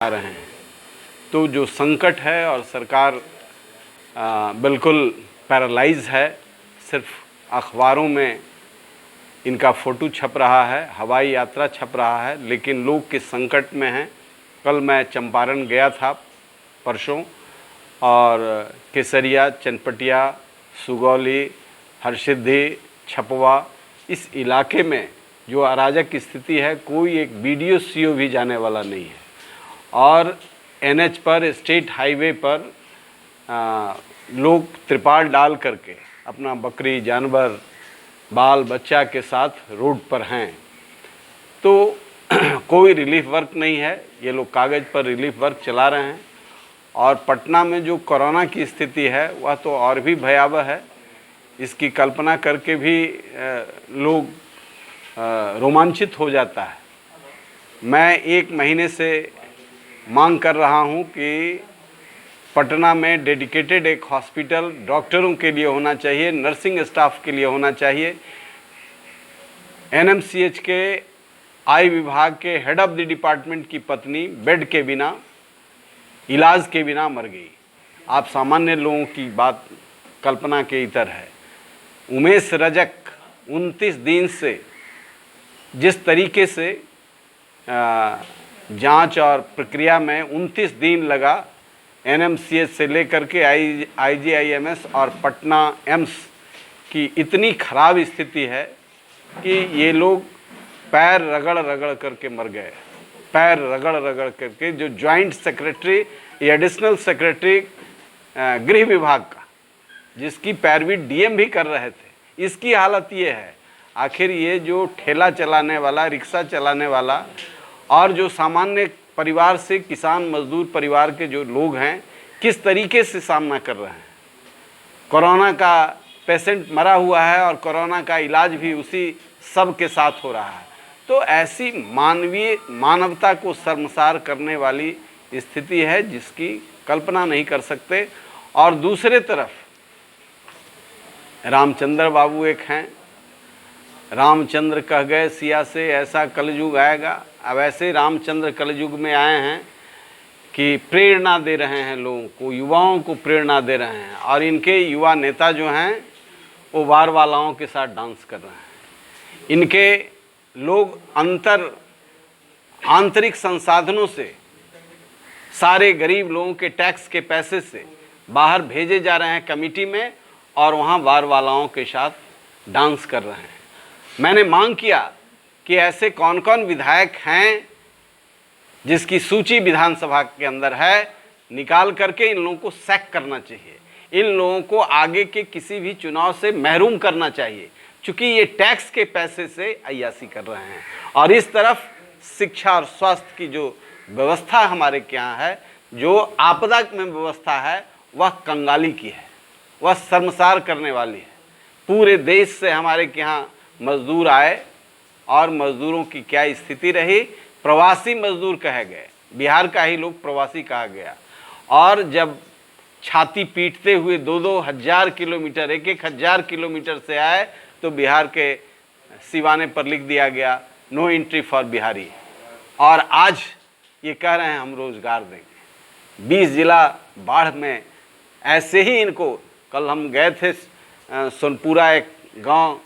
आ रहे हैं। तो जो संकट है और सरकार बिल्कुल पैरालाइज है, सिर्फ अखबारों में इनका फ़ोटो छप रहा है, हवाई यात्रा छप रहा है, लेकिन लोग किस संकट में हैं। कल मैं चंपारण गया था परसों, और केसरिया, चनपटिया, सुगौली, हरसिद्धि, छपवा, इस इलाके में जो अराजक स्थिति है, कोई एक बीडीओ सीओ भी जाने वाला नहीं है। और एनएच पर, स्टेट हाईवे पर लोग त्रिपाल डाल करके अपना बकरी, जानवर, बाल बच्चा के साथ रोड पर हैं। तो कोई रिलीफ वर्क नहीं है, ये लोग कागज़ पर रिलीफ वर्क चला रहे हैं। और पटना में जो कोरोना की स्थिति है वह तो और भी भयावह है। इसकी कल्पना करके भी लोग रोमांचित हो जाता है। मैं 1 महीने से मांग कर रहा हूं कि पटना में डेडिकेटेड एक हॉस्पिटल डॉक्टरों के लिए होना चाहिए, नर्सिंग स्टाफ के लिए होना चाहिए। एनएमसीएच के आई विभाग के हेड ऑफ द डिपार्टमेंट की पत्नी बेड के बिना, इलाज के बिना मर गई। आप सामान्य लोगों की बात कल्पना के इतर है। उमेश रजक 29 दिन से जिस तरीके से जांच और प्रक्रिया में 29 दिन लगा, एनएमसीएच से लेकर के आईजीआईएमएस और पटना एम्स की इतनी खराब स्थिति है कि ये लोग पैर रगड़ रगड़ करके मर गए। पैर रगड़ रगड़ करके, जो जॉइंट सेक्रेटरी, एडिशनल सेक्रेटरी गृह विभाग का, जिसकी पैरवी डीएम भी कर रहे थे, इसकी हालत ये है। आखिर ये जो ठेला चलाने वाला, रिक्शा चलाने वाला और जो सामान्य परिवार से, किसान मजदूर परिवार के जो लोग हैं, किस तरीके से सामना कर रहे हैं। कोरोना का पेशेंट मरा हुआ है और कोरोना का इलाज भी उसी सब के साथ हो रहा है। तो ऐसी मानवता को शर्मसार करने वाली स्थिति है जिसकी कल्पना नहीं कर सकते। और दूसरे तरफ रामचंद्र बाबू एक हैं, रामचंद्र कह गए सिया से ऐसा कलयुग आएगा। अब ऐसे रामचंद्र कलयुग में आए हैं कि प्रेरणा दे रहे हैं लोगों को, युवाओं को प्रेरणा दे रहे हैं। और इनके युवा नेता जो हैं वो बार वालाओं के साथ डांस कर रहे हैं। इनके लोग आंतरिक संसाधनों से, सारे गरीब लोगों के टैक्स के पैसे से बाहर भेजे जा रहे हैं कमेटी में, और वहाँ बार वालाओं के साथ डांस कर रहे हैं। मैंने मांग किया कि ऐसे कौन कौन विधायक हैं जिसकी सूची विधानसभा के अंदर है, निकाल करके इन लोगों को सैक करना चाहिए। इन लोगों को आगे के किसी भी चुनाव से महरूम करना चाहिए, क्योंकि ये टैक्स के पैसे से अय्यासी कर रहे हैं। और इस तरफ शिक्षा और स्वास्थ्य की जो व्यवस्था हमारे के यहाँ है, जो आपदा में व्यवस्था है, वह कंगाली की है, वह शर्मसार करने वाली है। पूरे देश से हमारे के यहाँ मजदूर आए और मजदूरों की क्या स्थिति रही। प्रवासी मजदूर कहे गए, बिहार का ही लोग प्रवासी कहा गया। और जब छाती पीटते हुए 2-2 हज़ार किलोमीटर, 1-1 हज़ार किलोमीटर से आए, तो बिहार के सिवाने पर लिख दिया गया नो एंट्री फॉर बिहारी। और आज ये कह रहे हैं हम रोजगार देंगे। 20 जिला बाढ़ में ऐसे ही इनको, कल हम गए थे सोनपुरा, एक गांव